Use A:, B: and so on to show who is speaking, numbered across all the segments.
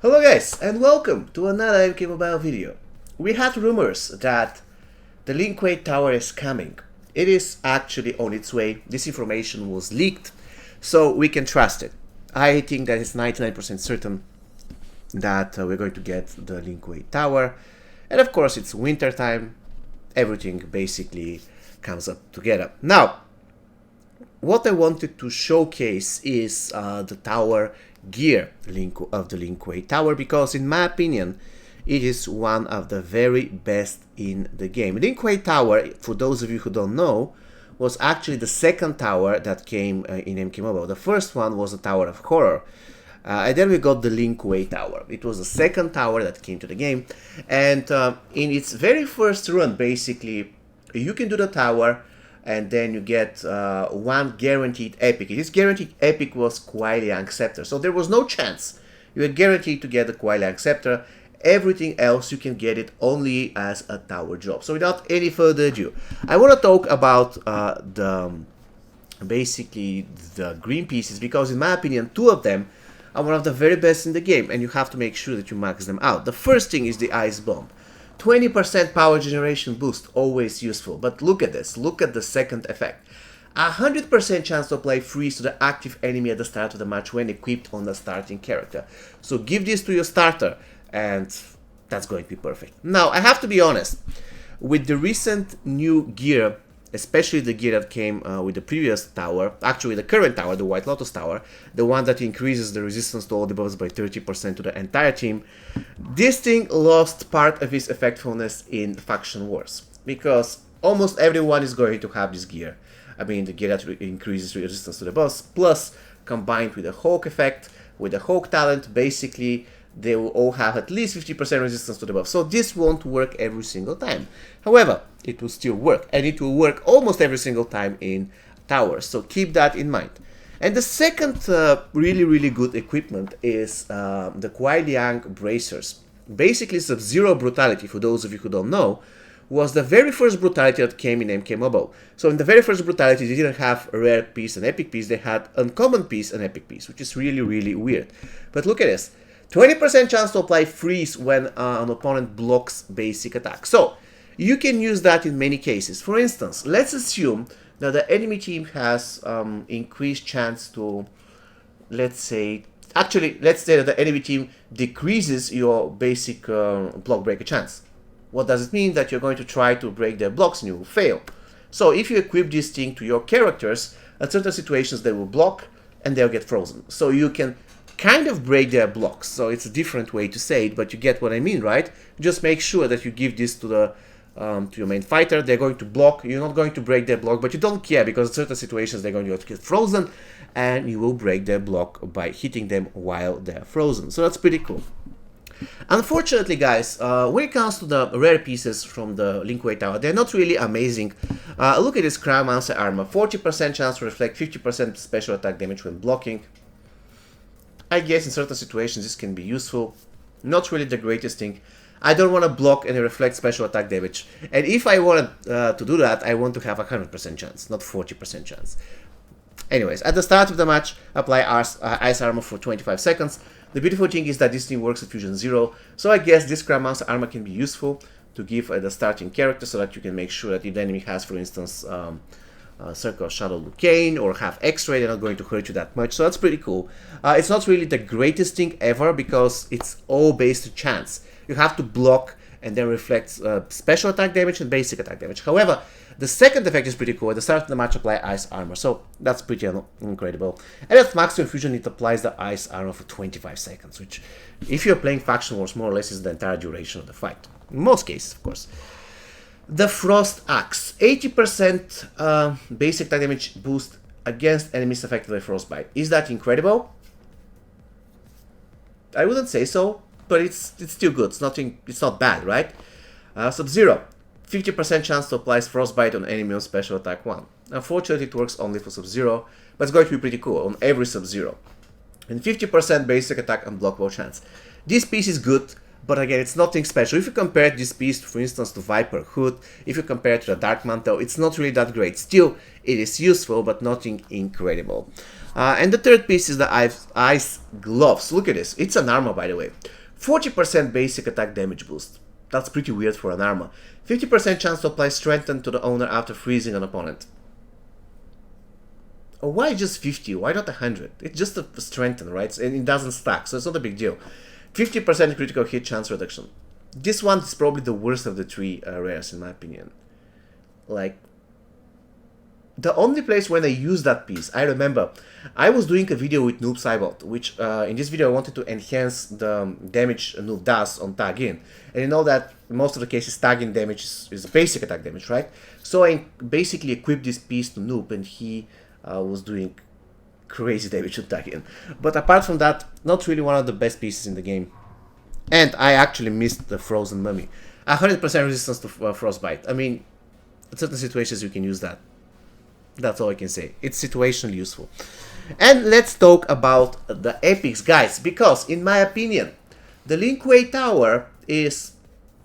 A: Hello guys, and welcome to another MK Mobile video. We had rumors that the Lin Kuei Tower is coming. It is actually on its way. This information was leaked, so we can trust it. I think that it's 99% certain that we're going to get the Lin Kuei Tower. And of course, it's winter time. Everything basically comes up together. Now, what I wanted to showcase is the tower gear of the Lin Kuei Tower, because in my opinion it is one of the very best in the game. Lin Kuei Tower, for those of you who don't know, was actually the second tower that came in MK Mobile. The first one was the Tower of Horror, and then we got the Lin Kuei Tower. It was the second tower that came to the game, and in its very first run, basically, you can do the tower and then you get one guaranteed epic. This guaranteed epic was Kuei Liang Scepter, so there was no chance. You were guaranteed to get the Kuei Liang Scepter. Everything else you can get it only as a tower job. So without any further ado, I want to talk about basically the green pieces, because in my opinion two of them are one of the very best in the game, and you have to make sure that you max them out. The first thing is the Ice Bomb. 20% power generation boost, always useful. But look at this, look at the second effect. 100% chance to apply freeze to the active enemy at the start of the match when equipped on the starting character. So give this to your starter and that's going to be perfect. Now, I have to be honest, with the recent new gear, especially the gear that came with the previous tower, actually the current tower, the White Lotus Tower, the one that increases the resistance to all debuffs by 30% to the entire team, this thing lost part of its effectiveness in Faction Wars, because almost everyone is going to have this gear. I mean, the gear that increases resistance to the boss, plus combined with the Hawk effect, with the Hawk talent, basically they will all have at least 50% resistance to the buff. So this won't work every single time. However, it will still work, and it will work almost every single time in towers. So keep that in mind. And the second really good equipment is the Kuei Liang Bracers. Basically, Sub-Zero Brutality, for those of you who don't know, was the very first brutality that came in MK Mobile. So in the very first brutality, they didn't have a rare piece and epic piece, they had uncommon piece and epic piece, which is really weird. But look at this. 20% chance to apply freeze when an opponent blocks basic attack. So you can use that in many cases. For instance, let's assume that the enemy team has increased chance to, let's say that the enemy team decreases your basic block breaker chance. What does it mean? That you're going to try to break their blocks and you will fail. So if you equip this thing to your characters, at certain situations they will block and they'll get frozen. So you can kind of break their blocks. So it's a different way to say it, but you get what I mean, right? Just make sure that you give this to the to your main fighter. They're going to block. You're not going to break their block, but you don't care, because in certain situations they're going to get frozen and you will break their block by hitting them while they're frozen. So that's pretty cool. Unfortunately, guys, when it comes to the rare pieces from the Lin Kuei Tower, they're not really amazing. Look at this Crown Mancer armor. 40% chance to reflect 50% special attack damage when blocking. I guess in certain situations this can be useful. Not really the greatest thing. I don't want to block and reflect special attack damage. And if I wanted to do that, I want to have 100% chance, not 40% chance. Anyways, at the start of the match, apply Ice Armor for 25 seconds. The beautiful thing is that this thing works at Fusion 0. So I guess this Crown Mancer armor can be useful to give the starting character, so that you can make sure that if the enemy has, for instance, Circle of Shadow Lucane or have X-Ray, they're not going to hurt you that much. So that's pretty cool. It's not really the greatest thing ever, because it's all based on chance. You have to block and then reflect special attack damage and basic attack damage. However, the second effect is pretty cool. At the start of the match, apply Ice Armor. So that's pretty incredible. And at maximum fusion, it applies the Ice Armor for 25 seconds, which, if you're playing Faction Wars, more or less is the entire duration of the fight. In most cases, of course. The Frost Axe, 80% basic attack damage boost against enemies affected by frostbite. Is that incredible? I wouldn't say so, but it's still good. It's not bad, right? Sub-Zero, 50% chance to apply frostbite on enemy on special attack 1. Unfortunately, it works only for Sub-Zero, but it's going to be pretty cool on every Sub-Zero. And 50% basic attack unblockable chance. This piece is good, but again, it's nothing special. If you compare this piece, for instance, to Viper Hood, if you compare it to the Dark Mantle, it's not really that great. Still, it is useful, but nothing incredible. And the third piece is the ice gloves. Look at this. It's an armor, by the way. 40% basic attack damage boost. That's pretty weird for an armor. 50% chance to apply strengthen to the owner after freezing an opponent. Why just 50? Why not 100? It's just a strengthen, right? And it doesn't stack, so it's not a big deal. 50% critical hit chance reduction. This one is probably the worst of the three rares, in my opinion. Like, the only place when I use that piece, I remember, I was doing a video with Noob Cybot, which in this video I wanted to enhance the damage Noob does on tag in. And you know that in most of the cases tag in damage is basic attack damage, right? So I basically equipped this piece to Noob and he was doing crazy damage on tag in. But apart from that, not really one of the best pieces in the game. And I actually missed the Frozen Mummy. 100% resistance to Frostbite. I mean, in certain situations you can use that. That's all I can say. It's situationally useful. And let's talk about the epics, guys, because in my opinion, the Lin Kuei Tower is,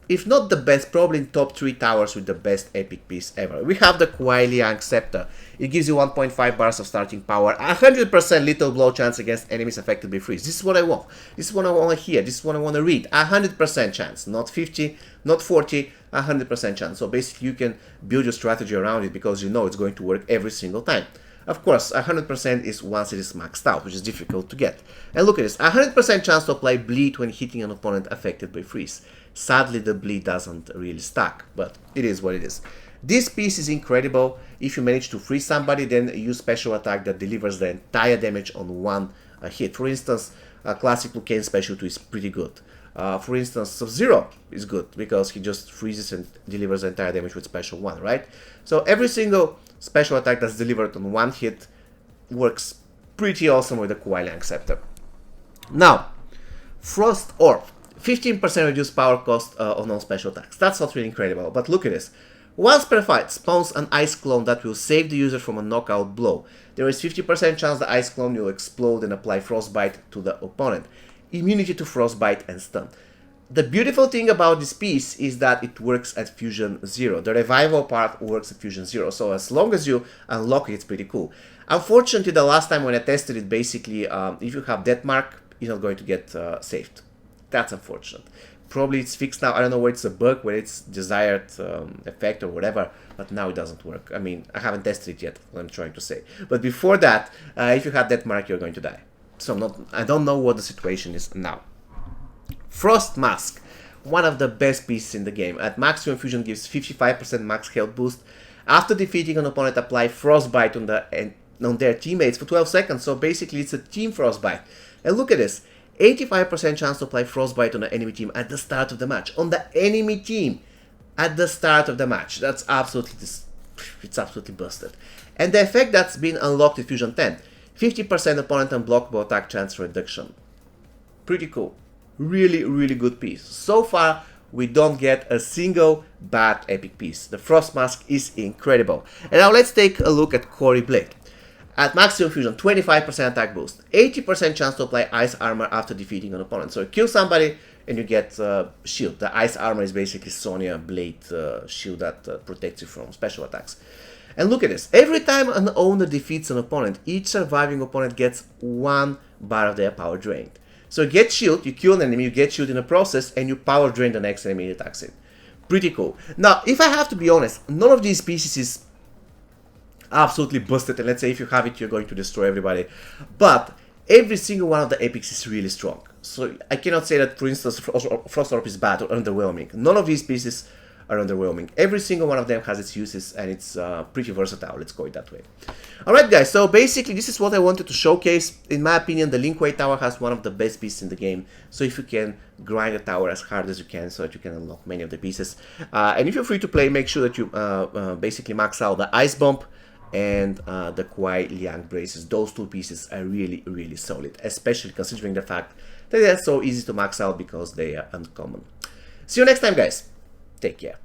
A: if not the best, probably in top 3 towers with the best epic piece ever. We have the Kuai Liang Scepter. It gives you 1.5 bars of starting power, 100% lethal blow chance against enemies affected by freeze. This is what I want. This is what I want to hear. This is what I want to read. 100% chance, not 50, not 40, 100% chance. So basically you can build your strategy around it because you know it's going to work every single time. Of course, 100% is once it is maxed out, which is difficult to get. And look at this, 100% chance to apply bleed when hitting an opponent affected by freeze. Sadly, the bleed doesn't really stack, but it is what it is. This piece is incredible. If you manage to freeze somebody, then use special attack that delivers the entire damage on one hit. For instance, classic Liu Kang special 2 is pretty good. For instance, Sub-Zero is good because he just freezes and delivers the entire damage with special 1, right? So every single special attack that's delivered on one hit works pretty awesome with the Kuai Liang Scepter. Now, Frost Orb. 15% reduced power cost on non-special attacks. That's not really incredible, but look at this. Once per fight, spawns an ice clone that will save the user from a knockout blow. There is 50% chance the ice clone will explode and apply frostbite to the opponent. Immunity to frostbite and stun. The beautiful thing about this piece is that it works at Fusion 0. The revival part works at Fusion 0, so as long as you unlock it, it's pretty cool. Unfortunately, the last time when I tested it, basically, if you have Death Mark, you're not going to get saved. That's unfortunate. Probably it's fixed now. I don't know where it's a bug, where it's desired effect or whatever, but now it doesn't work. I mean, I haven't tested it yet, what I'm trying to say. But before that, if you have that mark, you're going to die. So I don't know what the situation is now. Frost Mask, one of the best pieces in the game. At maximum fusion gives 55% max health boost. After defeating an opponent, apply Frostbite on their teammates for 12 seconds. So basically it's a team Frostbite. And look at this. 85% chance to apply Frostbite on the enemy team at the start of the match. On the enemy team at the start of the match. That's absolutely, it's absolutely busted. And the effect that's been unlocked in Fusion 10. 50% opponent unblockable attack chance reduction. Pretty cool. Really, really good piece. So far, we don't get a single bad epic piece. The Frost Mask is incredible. And now let's take a look at Quarry Blade. At maximum fusion, 25% attack boost, 80% chance to apply ice armor after defeating an opponent. So you kill somebody and you get shield. The ice armor is basically Sonya Blade shield that protects you from special attacks. And look at this. Every time an owner defeats an opponent, each surviving opponent gets 1 bar of their power drained. So you get shield, you kill an enemy, you get shield in the process, and you power drain the next enemy that attacks it. Pretty cool. Now, if I have to be honest, none of these pieces is absolutely busted, and let's say if you have it, you're going to destroy everybody. But every single one of the epics is really strong. So I cannot say that, for instance, Frost Orb is bad or underwhelming. None of these pieces are underwhelming. Every single one of them has its uses, and it's pretty versatile, let's call it that way. Alright guys, so basically this is what I wanted to showcase. In my opinion, the Lin Kuei Tower has one of the best pieces in the game. So if you can, grind the tower as hard as you can so that you can unlock many of the pieces. And if you're free to play, make sure that you basically max out the Ice Bomb and the Kuai Liang braces. Those two pieces are really, really solid, especially considering the fact that they are so easy to max out because they are uncommon. See you next time, guys. Take care.